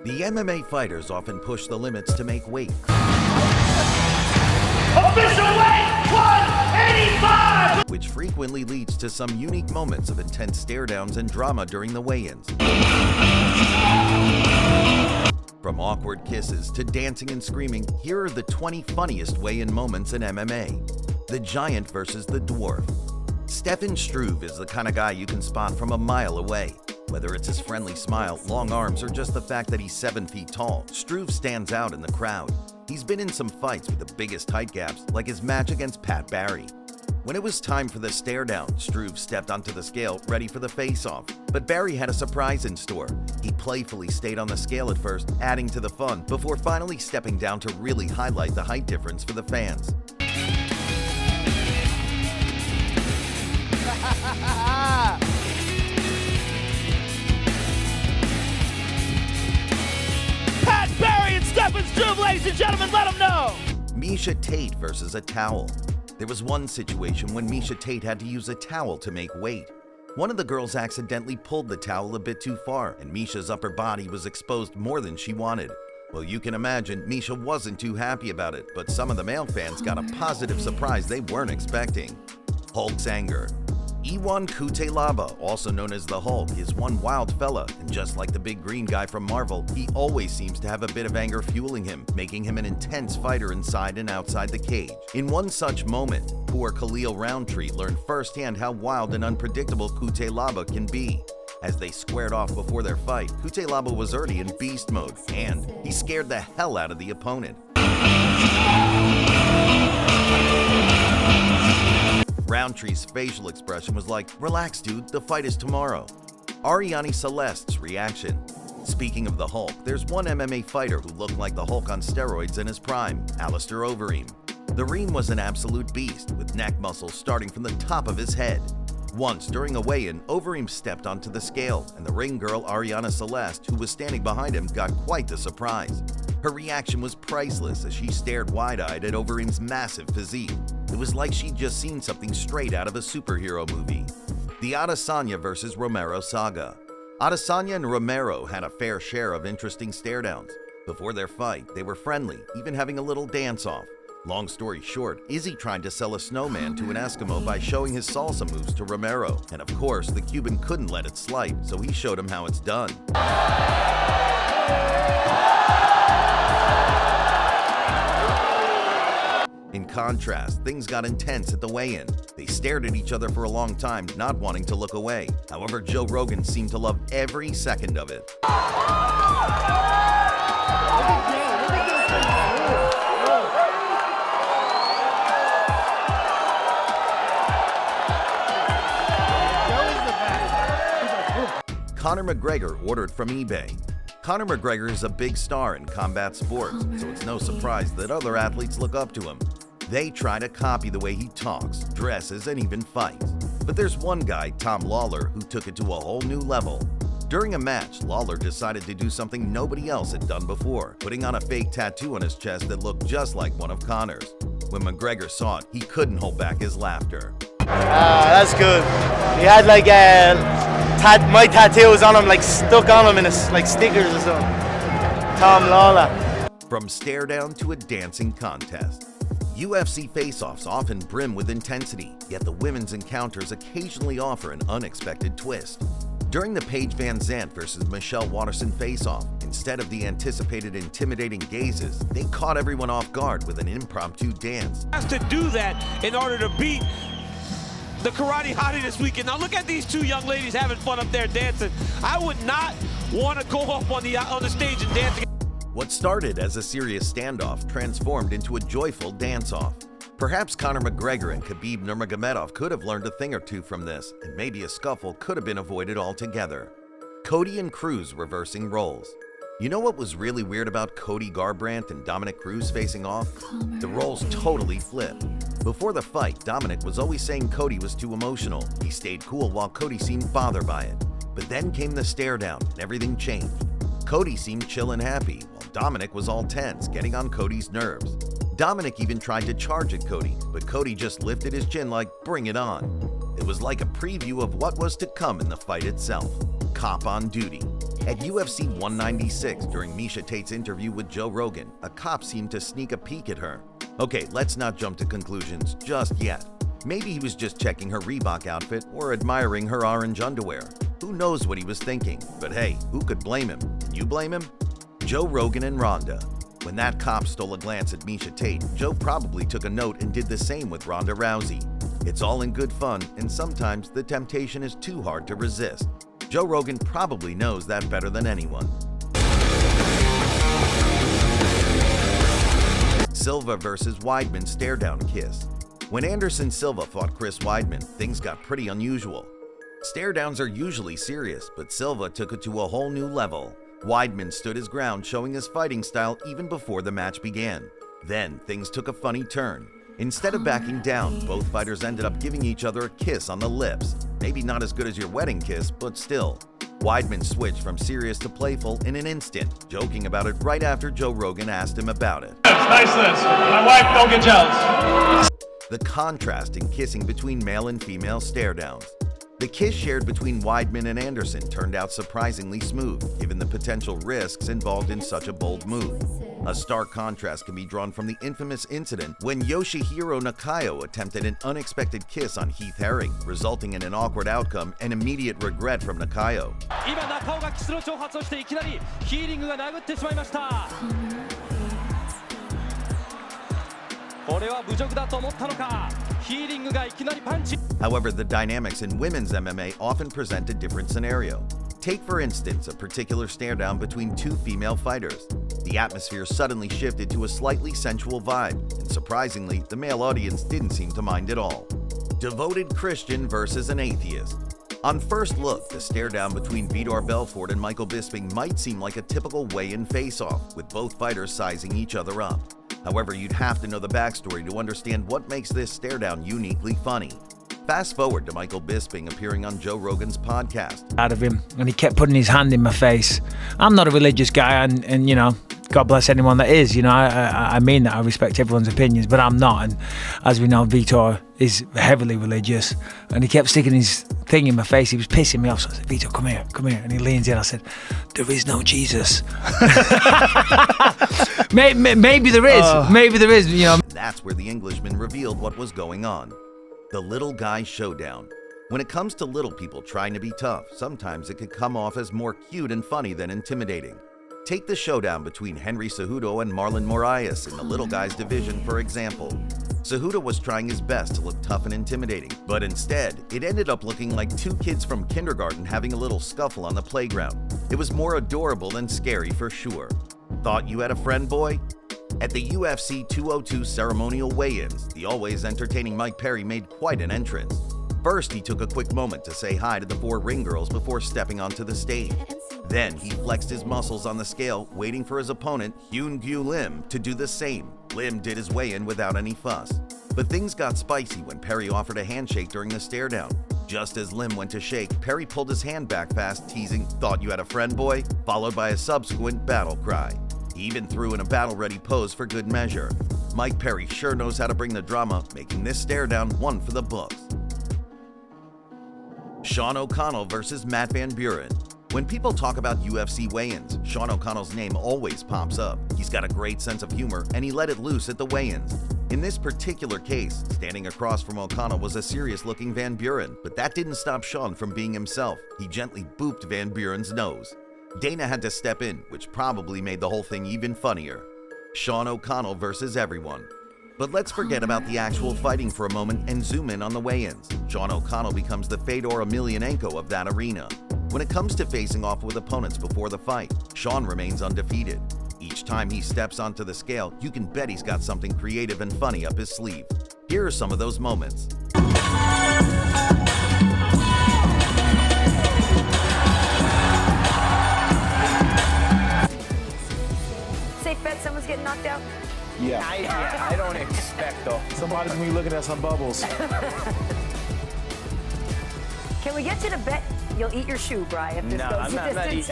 The MMA fighters often push the limits to make weight. Official weight 185! Which frequently leads to some unique moments of intense stare-downs and drama during the weigh-ins. From awkward kisses to dancing and screaming, here are the 20 funniest weigh-in moments in MMA. The Giant versus the Dwarf. Stefan Struve is the kind of guy you can spot from a mile away. Whether it's his friendly smile, long arms, or just the fact that he's 7 feet tall, Struve stands out in the crowd. He's been in some fights with the biggest height gaps, like his match against Pat Barry. When it was time for the stare-down, Struve stepped onto the scale, ready for the face-off. But Barry had a surprise in store. He playfully stayed on the scale at first, adding to the fun, before finally stepping down to really highlight the height difference for the fans. Pat Barry and Stefan Struve, ladies and gentlemen, let them know! Miesha Tate versus a towel. There was one situation when Miesha Tate had to use a towel to make weight. One of the girls accidentally pulled the towel a bit too far, and Miesha's upper body was exposed more than she wanted. Well, you can imagine Miesha wasn't too happy about it, but some of the male fans got a positive surprise they weren't expecting. Hulk's anger. Iwan Kutelaba, also known as the Hulk, is one wild fella, and just like the big green guy from Marvel, he always seems to have a bit of anger fueling him, making him an intense fighter inside and outside the cage. In one such moment, poor Khalil Roundtree learned firsthand how wild and unpredictable Kutelaba can be. As they squared off before their fight, Kutelaba was already in beast mode, and he scared the hell out of the opponent. Roundtree's facial expression was like, "Relax, dude, the fight is tomorrow." Ariane Celeste's reaction. Speaking of the Hulk, there's one MMA fighter who looked like the Hulk on steroids in his prime, Alistair Overeem. The Reem was an absolute beast, with neck muscles starting from the top of his head. Once, during a weigh-in, Overeem stepped onto the scale, and the ring girl Ariane Celeste, who was standing behind him, got quite the surprise. Her reaction was priceless as she stared wide-eyed at Overeem's massive physique. It was like she'd just seen something straight out of a superhero movie. The Adesanya versus Romero saga. Adesanya and Romero had a fair share of interesting stare-downs. Before their fight, they were friendly, even having a little dance-off. Long story short, Izzy tried to sell a snowman to an Eskimo by showing his salsa moves to Romero, and of course, the Cuban couldn't let it slide, so he showed him how it's done. In contrast, things got intense at the weigh-in. They stared at each other for a long time, not wanting to look away. However, Joe Rogan seemed to love every second of it. Conor McGregor ordered from eBay. Conor McGregor is a big star in combat sports, so it's no surprise that other athletes look up to him. They try to copy the way he talks, dresses, and even fights. But there's one guy, Tom Lawler, who took it to a whole new level. During a match, Lawler decided to do something nobody else had done before, putting on a fake tattoo on his chest that looked just like one of Conor's. When McGregor saw it, he couldn't hold back his laughter. That's good. He had like my tattoos on him, like stuck on him in like stickers or something. Tom Lawler. From stare down to a dancing contest. UFC face-offs often brim with intensity, yet the women's encounters occasionally offer an unexpected twist. During the Paige Van Zandt versus Michelle Waterson face-off, instead of the anticipated intimidating gazes, they caught everyone off guard with an impromptu dance. Has to do that in order to beat the karate hottie this weekend. Now look at these two young ladies having fun up there dancing. I would not want to go up on the stage and dance. What started as a serious standoff transformed into a joyful dance-off. Perhaps Conor McGregor and Khabib Nurmagomedov could have learned a thing or two from this, and maybe a scuffle could have been avoided altogether. Cody and Cruz reversing roles. You know what was really weird about Cody Garbrandt and Dominic Cruz facing off? The roles totally flipped. Before the fight, Dominic was always saying Cody was too emotional. He stayed cool while Cody seemed bothered by it. But then came the stare down and everything changed. Cody seemed chill and happy, while Dominic was all tense, getting on Cody's nerves. Dominic even tried to charge at Cody, but Cody just lifted his chin like, "Bring it on." It was like a preview of what was to come in the fight itself. Cop on duty. At UFC 196, during Miesha Tate's interview with Joe Rogan, a cop seemed to sneak a peek at her. Okay, let's not jump to conclusions just yet. Maybe he was just checking her Reebok outfit or admiring her orange underwear. Who knows what he was thinking? But hey, who could blame him? Can you blame him? Joe Rogan and Ronda. When that cop stole a glance at Miesha Tate, Joe probably took a note and did the same with Ronda Rousey. It's all in good fun, and sometimes the temptation is too hard to resist. Joe Rogan probably knows that better than anyone. Silva versus Weidman stare-down kiss. When Anderson Silva fought Chris Weidman, things got pretty unusual. Stare-downs are usually serious, but Silva took it to a whole new level. Weidman stood his ground, showing his fighting style even before the match began. Then, things took a funny turn. Instead of backing down, both fighters ended up giving each other a kiss on the lips. Maybe not as good as your wedding kiss, but still. Weidman switched from serious to playful in an instant, joking about it right after Joe Rogan asked him about it. Nice lips. My wife, don't get jealous. The contrast in kissing between male and female stare-downs. The kiss shared between Weidman and Anderson turned out surprisingly smooth, given the potential risks involved in such a bold move. A stark contrast can be drawn from the infamous incident when Yoshihiro Nakayo attempted an unexpected kiss on Heath Herring, resulting in an awkward outcome and immediate regret from Nakayo. 今中尾がキスの挑発をしていきなりヒーリングが殴ってしまいました。これは侮辱だと思ったのか。ヒーリングがいきなりパンチ。 However, the dynamics in women's MMA often present a different scenario. Take, for instance, a particular stare-down between two female fighters. The atmosphere suddenly shifted to a slightly sensual vibe, and surprisingly, the male audience didn't seem to mind at all. Devoted Christian versus an atheist. On first look, the stare-down between Vitor Belfort and Michael Bisping might seem like a typical weigh-in face-off, with both fighters sizing each other up. However, you'd have to know the backstory to understand what makes this stare-down uniquely funny. Fast forward to Michael Bisping appearing on Joe Rogan's podcast. Out of him, and he kept putting his hand in my face. I'm not a religious guy, and you know, God bless anyone that is. You know, I mean that. I respect everyone's opinions, but I'm not. And as we know, Vitor is heavily religious, and he kept sticking his thing in my face. He was pissing me off. So I said, Vitor, come here, come here. And he leans in. I said, there is no Jesus. Maybe there is. Maybe there is. You know. That's where the Englishman revealed what was going on. The little guy showdown. When it comes to little people trying to be tough, sometimes it can come off as more cute and funny than intimidating. Take the showdown between Henry Cejudo and Marlon Moraes in the little guy's division, for example. Cejudo was trying his best to look tough and intimidating, but instead, it ended up looking like two kids from kindergarten having a little scuffle on the playground. It was more adorable than scary for sure. Thought you had a friend, boy? At the UFC 202 ceremonial weigh-ins, the always entertaining Mike Perry made quite an entrance. First, he took a quick moment to say hi to the four ring girls before stepping onto the stage. Then, he flexed his muscles on the scale, waiting for his opponent, Hyun Gyu Lim, to do the same. Lim did his weigh-in without any fuss. But things got spicy when Perry offered a handshake during the stare-down. Just as Lim went to shake, Perry pulled his hand back fast, teasing, "Thought you had a friend, boy?" followed by a subsequent battle cry. He even threw in a battle-ready pose for good measure. Mike Perry sure knows how to bring the drama, making this stare-down one for the books. Sean O'Connell versus Matt Van Buren. When people talk about UFC weigh-ins, Sean O'Connell's name always pops up. He's got a great sense of humor, and he let it loose at the weigh-ins. In this particular case, standing across from O'Connell was a serious-looking Van Buren, but that didn't stop Sean from being himself. He gently booped Van Buren's nose. Dana had to step in, which probably made the whole thing even funnier. Sean O'Connell versus everyone. But let's forget about the actual fighting for a moment and zoom in on the weigh-ins. Sean O'Connell becomes the Fedor Emelianenko of that arena. When it comes to facing off with opponents before the fight, Sean remains undefeated. Each time he steps onto the scale, you can bet he's got something creative and funny up his sleeve. Here are some of those moments. Safe bet someone's getting knocked out? Yeah. I don't expect though. Somebody's gonna be looking at some bubbles. Can we get you to bet you'll eat your shoe, Bri, if this goes the distance?